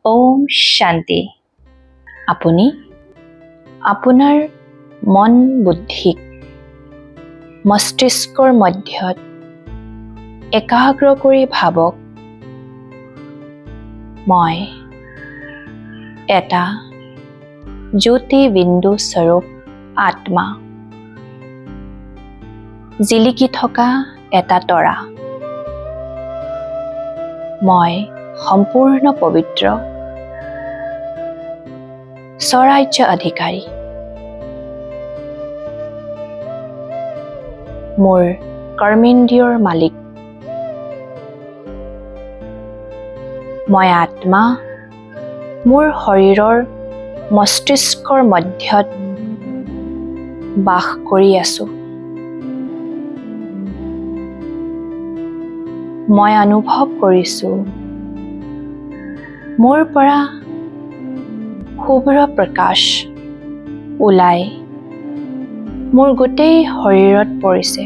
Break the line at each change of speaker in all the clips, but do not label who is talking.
ওম শান্তি। আপুনি আপোনাৰ মন বুদ্ধিক মস্তিষ্কৰ মধ্যত একাগ্ৰ কৰি ভাবক, মই এটা জ্যোতি বিন্দু স্বৰূপ আত্মা, জিলিকি থকা এটা তৰা। মই সম্পূৰ্ণ পবিত্ৰ, স্বৰাজ্য অধিকাৰী। মোৰ কৰ্মেন্দ্ৰিয়ৰ মালিক। মই আত্মা মোৰ শৰীৰৰ মস্তিষ্কৰ মধ্যত বাস কৰি আছো। মই অনুভৱ কৰিছো মোৰ পৰা শুভ্ৰ প্ৰকাশ ওলাই মোৰ গোটেই শৰীৰত পৰিছে।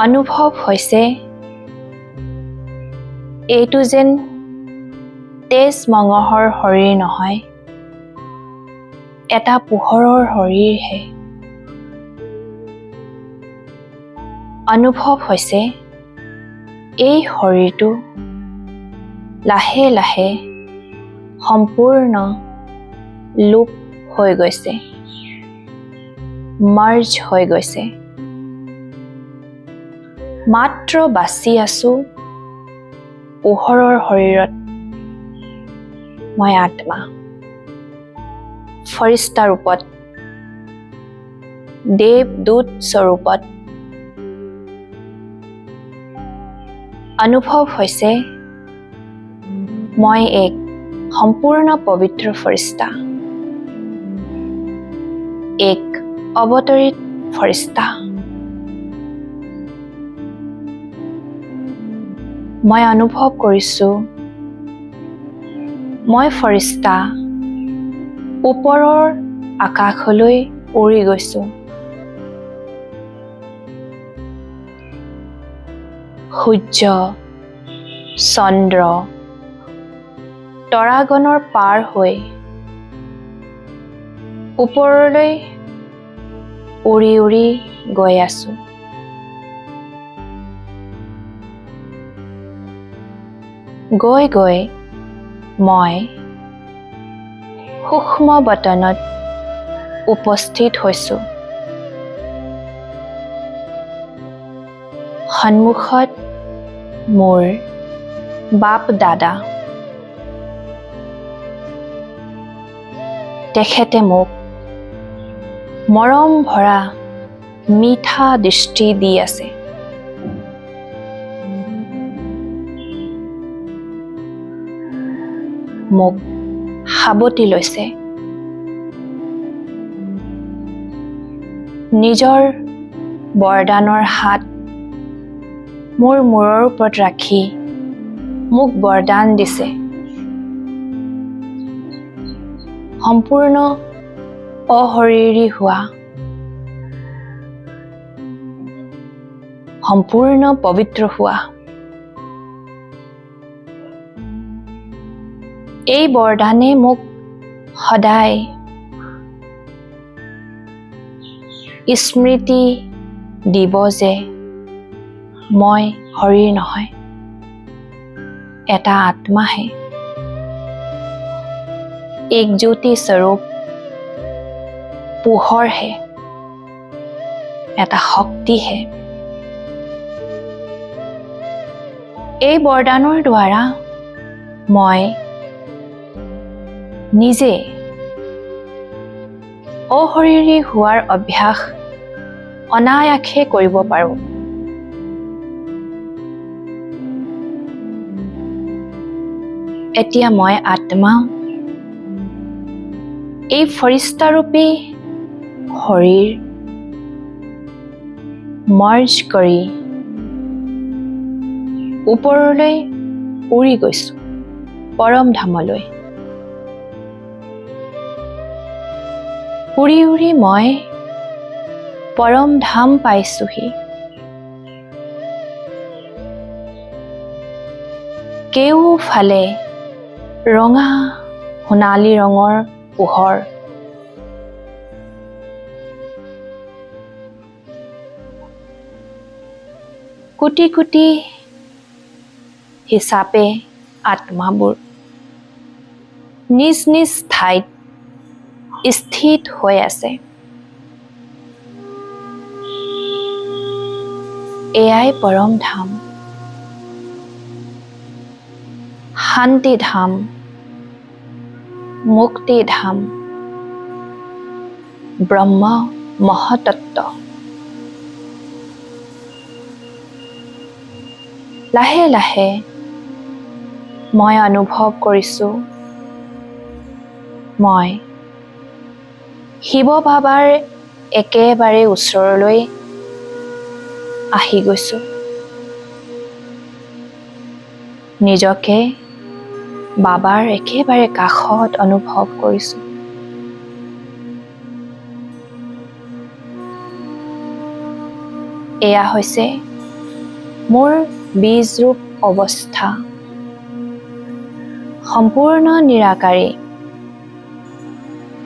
অনুভৱ হৈছে এইটো যেন তেজ মঙহৰ শৰীৰ নহয়, এটা পোহৰৰ শৰীৰহে। অনুভৱ হৈছে এই শৰীৰটো লাহে লাহে সম্পূৰ্ণ লোপ হৈ গৈছে, মাৰ্জ হৈ গৈছে। মাত্ৰ বাচি আছো পোহৰৰ শৰীৰত। মই আত্মা ফৰিষ্টা ৰূপত, দেৱদূত স্বৰূপত। অনুভৱ হৈছে মই এক সম্পূৰ্ণ পবিত্ৰ ফৰিষ্টা, এক অৱতৰিত ফৰিষ্টা। মই অনুভৱ কৰিছো মই ফৰিষ্টা ওপৰৰ আকাশলৈ উৰি গৈছো। সূৰ্য, চন্দ্ৰ, তৰাগণৰ পাৰ হৈ ওপৰলৈ উৰি উৰি গৈ আছো। গৈ গৈ মই সূক্ষ্ম বতনত উপস্থিত হৈছো। সন্মুখত মোৰ বাপ দাদা। তেখেতে মোক মৰম ভৰা মিঠা দৃষ্টি দি আছে। মোক সাৱটি লৈছে। নিজৰ বৰদানৰ হাত মোৰ মূৰৰ ওপৰত ৰাখি মোক বৰদান দিছে। সম্পূৰ্ণ অশৰীৰী হোৱা, সম্পূৰ্ণ পবিত্ৰ হোৱা। এই বৰদানে মোক সদায় স্মৃতি দিব যে মই শৰীৰ নহয়, এটা আত্মাহে, এক জ্যোতি স্বৰূপ পোহৰহে, এটা শক্তিহে। এই বৰদানৰ দ্বাৰা মই নিজে অশৰীৰী হোৱাৰ অভ্যাস অনায়াসে কৰিব পাৰো। এতিয়া মই আত্মা এই ফৰিষ্টাৰূপী শৰীৰ মাৰ্জ কৰি ওপৰলৈ উৰি গৈছো, পৰম ধামলৈ। উৰি উৰি মই পৰম ধাম পাইছোহি। কেওফালে ৰঙা সোণালী ৰঙৰ পোহৰ। কোটি কোটি হিচাপে আত্মাবোৰ নিজ নিজ ঠাইত স্থিত হৈ আছে। এয়াই পৰম ধাম, শান্তি ধাম, মুক্তি ধাম, ব্ৰহ্ম মহতত্ব। লাহে লাহে মই অনুভৱ কৰিছোঁ মই শিৱ বাবাৰ একেবাৰে ওচৰলৈ আহি গৈছোঁ। নিজকে বাবাৰ একেবাৰে কাষত অনুভৱ কৰিছোঁ। এয়া হৈছে মোৰ বীজৰূপ অৱস্থা, সম্পূৰ্ণ নিৰাকাৰী,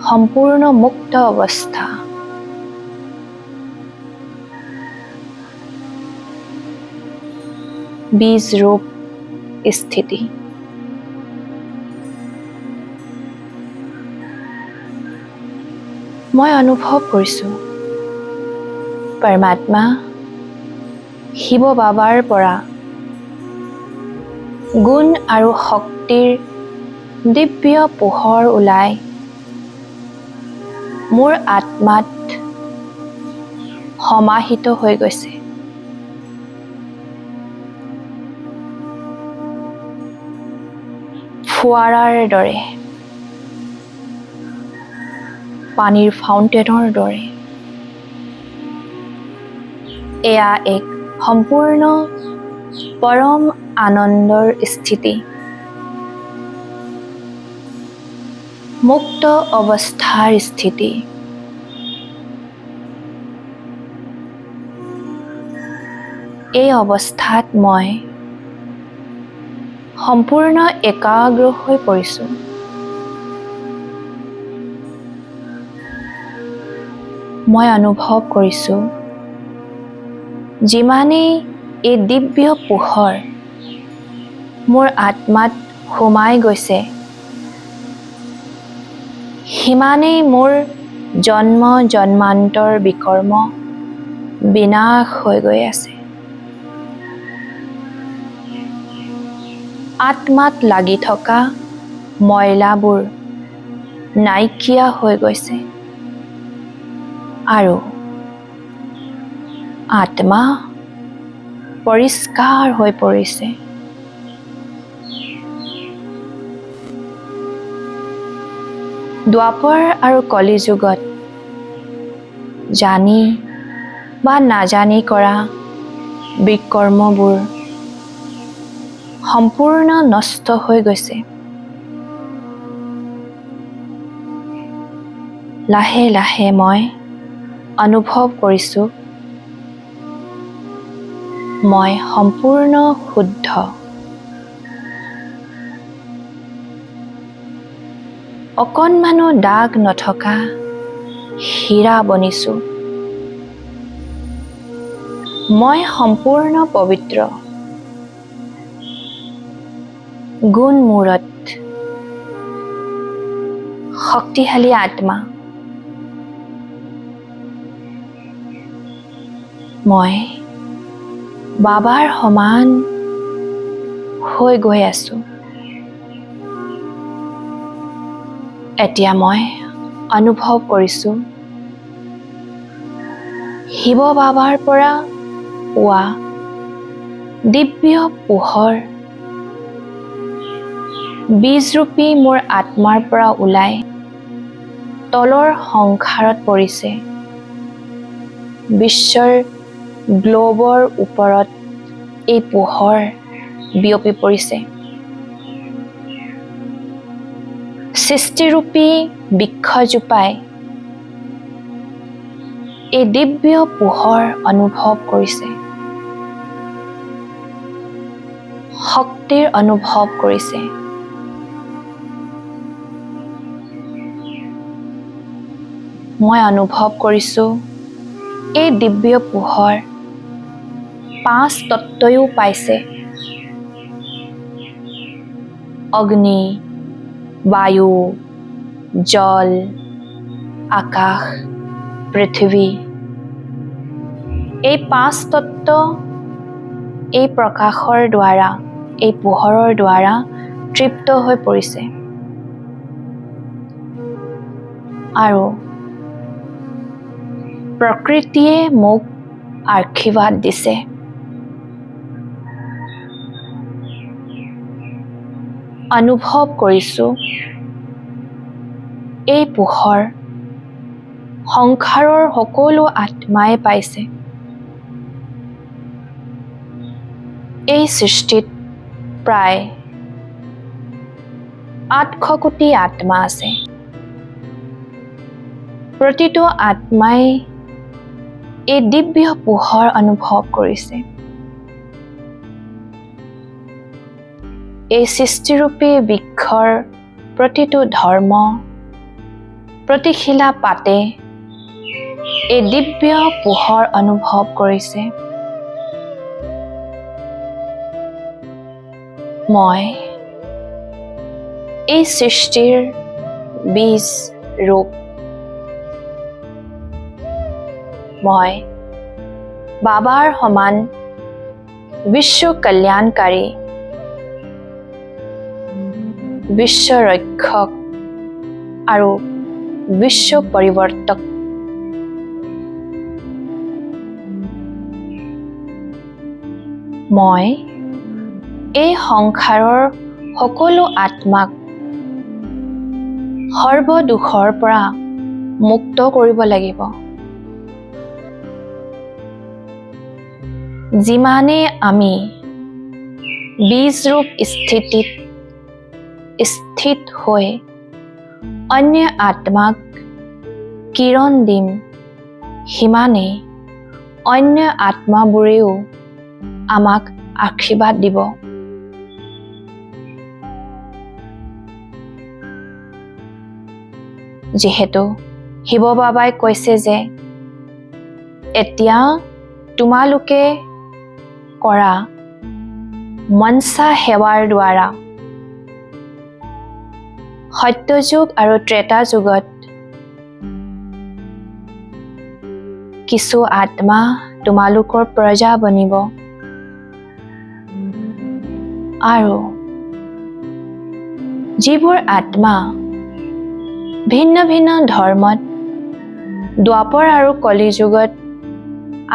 সম্পূৰ্ণ মুক্ত অৱস্থা। বীজৰূপ স্থিতি। মই অনুভৱ কৰিছোঁ পৰমাত্মা শিৱ বাবাৰ পৰা গুণ আৰু শক্তিৰ দিব্য পোহৰ ওলাই মোৰ আত্মাত সমাহিত হৈ গৈছে। ফোৱাৰাৰ দৰে, পানীৰ ফাউণ্টেনৰ দৰে। এয়া এক সম্পূৰ্ণ পৰম আনন্দৰ স্থিতি, মুক্ত অৱস্থাৰ স্থিতি। এই অৱস্থাত মই সম্পূৰ্ণ একাগ্ৰ হৈ পৰিছোঁ। মই অনুভৱ কৰিছোঁ যিমানেই এই দিব্য পোহৰ মোৰ আত্মাত সোমাই গৈছে, সিমানেই মোৰ জন্ম জন্মান্তৰ বিকৰ্ম বিনাশ হৈ গৈ আছে। আত্মাত লাগি থকা মইলাবোৰ নাইকিয়া হৈ গৈছে আৰু আত্মা পৰিষ্কাৰ হৈ পৰিছে। দ্বাপৰ আৰু কলি যুগত জানি বা নাজানি কৰা বিকৰ্মবোৰ সম্পূৰ্ণ নষ্ট হৈ গৈছে। লাহে লাহে মই অনুভৱ কৰিছোঁ মই সম্পূৰ্ণ শুদ্ধ। অকণমানো দাগ নথকা হীৰা বনিছোঁ। মই সম্পূৰ্ণ পবিত্ৰ। গুণ মূৰত শক্তিশালী আত্মা। মই বাবাৰ সমান হৈ গৈ আছোঁ। এতিয়া মই অনুভৱ কৰিছোঁ শিৱ বাবাৰ পৰা পোৱা দিব্য পোহৰ বীজৰূপী মোৰ আত্মাৰ পৰা ওলাই তলৰ সংসাৰত পৰিছে। বিশ্বৰ গ্লোবৰ ওপৰত এই পোহৰ বিয়পি পৰিছে। সৃষ্টিৰূপী বৃক্ষজোপাই এই দিব্য পোহৰ অনুভৱ কৰিছে। শক্তিৰ অনুভৱ কৰিছে। মই অনুভৱ কৰিছোঁ এই দিব্য পোহৰ 5 তত্ত্বয়ো পাইছে। অগ্নি, বায়ু, জল, আকাশ, পৃথিৱী। এই 5 তত্ত্ব এই প্ৰকাশৰ দ্বাৰা, এই পোহৰৰ দ্বাৰা তৃপ্ত হৈ পৰিছে। আৰু প্ৰকৃতিয়ে মোক আশীৰ্বাদ দিছে। অনুভৱ কৰিছোঁ এই পোহৰ সংসাৰৰ সকলো আত্মাই পাইছে। এই সৃষ্টিত প্ৰায় 800 কোটি আত্মা আছে। প্ৰতিটো আত্মাই এই দিব্য পোহৰ অনুভৱ কৰিছে। এই সৃষ্টিৰূপী বৃক্ষৰ প্ৰতিটো ধৰ্ম, প্ৰতি শিলা পাতে এই দিব্য পোহৰ অনুভৱ কৰিছে। মই এই সৃষ্টিৰ বীজ ৰূপ। মই বাবাৰ সমান বিশ্ব কল্যাণকাৰী, বিশ্ব ৰক্ষক আৰু বিশ্ব পৰিৱৰ্তক। মই এই সংসাৰৰ সকলো আত্মাক সৰ্ব দুখৰ পৰা মুক্ত কৰিব লাগিব। যিমানে আমি বীজৰূপ স্থিতিত স্থিত হৈ অন্য আত্মাক কিৰণ দিম, সিমানে অন্য আত্মাবোৰেও আমাক আশীৰ্বাদ দিব। যিহেতু শিৱ বাবাই কৈছে যে এতিয়া তোমালোকে কৰা মনসা সেৱাৰ দ্বাৰা সত্যযুগ আৰু ত্ৰেতা যুগত কিছু আত্মা তোমালোকৰ প্ৰজা বনিব আৰু যিবোৰ আত্মা ভিন্ন ভিন্ন ধৰ্মত দ্বাপৰ আৰু কলি যুগত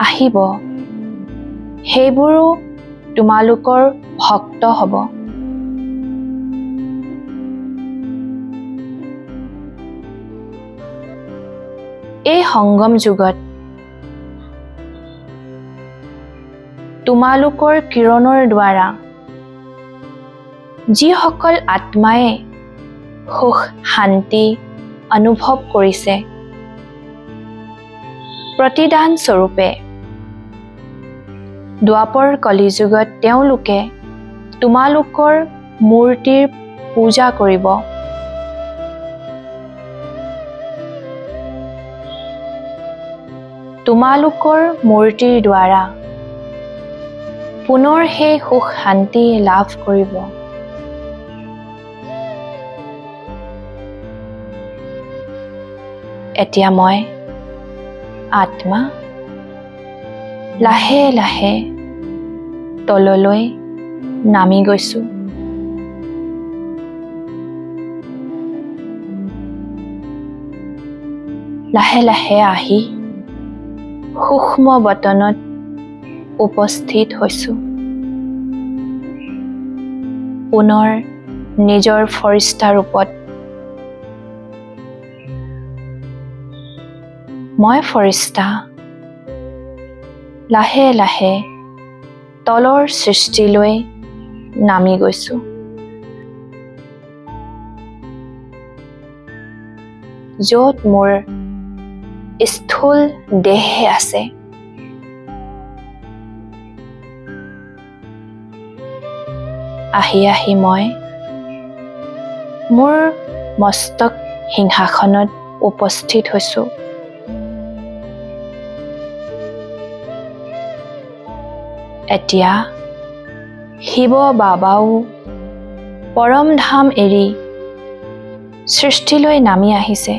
আহিব, সেইবোৰো তোমালোকৰ ভক্ত হ'ব। এই সংগম যুগত তোমালোকৰ কিৰণৰ দ্বাৰা যিসকল আত্মাই সুখ শান্তি অনুভৱ কৰিছে, প্ৰতিদান স্বৰূপে দ্বাপৰ কলিযুগত তেওঁলোকে তোমালোকৰ মূৰ্তিৰ পূজা কৰিব। তোমালোকৰ মূৰ্তিৰ দ্বাৰা পুনৰ সেই সুখ শান্তি লাভ কৰিব। এতিয়া মই আত্মা লাহে লাহে তললৈ নামি গৈছো। লাহে লাহে আহি সূক্ষ্ম বতনত উপস্থিত হৈছো। পুনৰ নিজৰ ফৰিষ্টা ৰূপত মই ফৰিষ্টা লাহে লাহে তলৰ সৃষ্টিলৈ নামি গৈছো। য'ত মোৰ স্থূল দেহ আছে, আহি আহি মই মোৰ মস্তক সিংহাসনত উপস্থিত হৈছোঁ। এতিয়া শিৱ বাবাও পৰম ধাম এৰি সৃষ্টিলৈ নামি আহিছে।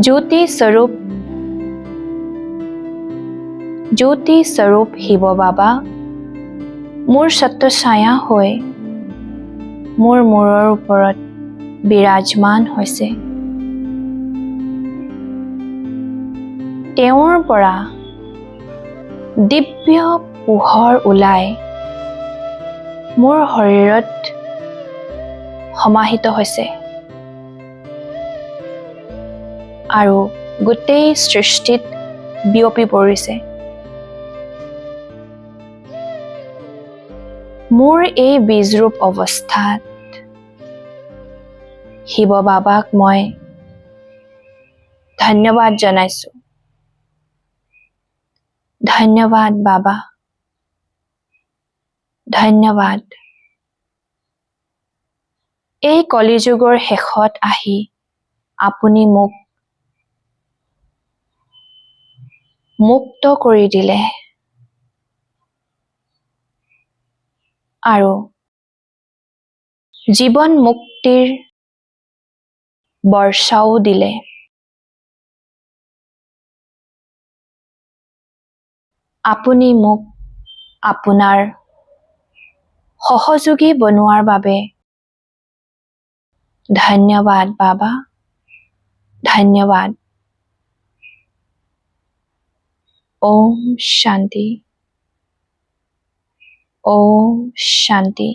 জ্যোতি স্বৰূপ শিৱ বাবা মোৰ ছত্ৰছায়া হৈ মোৰ মূৰৰ ওপৰত বিৰাজমান হৈছে। তেওঁৰ পৰা দিব্য পোহৰ ওলাই মোৰ শৰীৰত সমাহিত হৈছে আৰু গোটেই সৃষ্টিত বিয়পি পৰিছে। মোৰ এই বীজৰূপ অৱস্থাত শিৱ বাবাক মই ধন্যবাদ জনাইছোঁ। ধন্যবাদ বাবা, ধন্যবাদ। এই কলিযুগৰ শেষত আহি আপুনি মোক মুক্ত কৰি দিলে আৰু জীৱন মুক্তিৰ বৰ্ষাও দিলে। আপুনি মোক আপোনাৰ সহযোগী বনোৱাৰ বাবে ধন্যবাদ বাবা, ধন্যবাদ। ওম শান্তি, ওম শান্তি।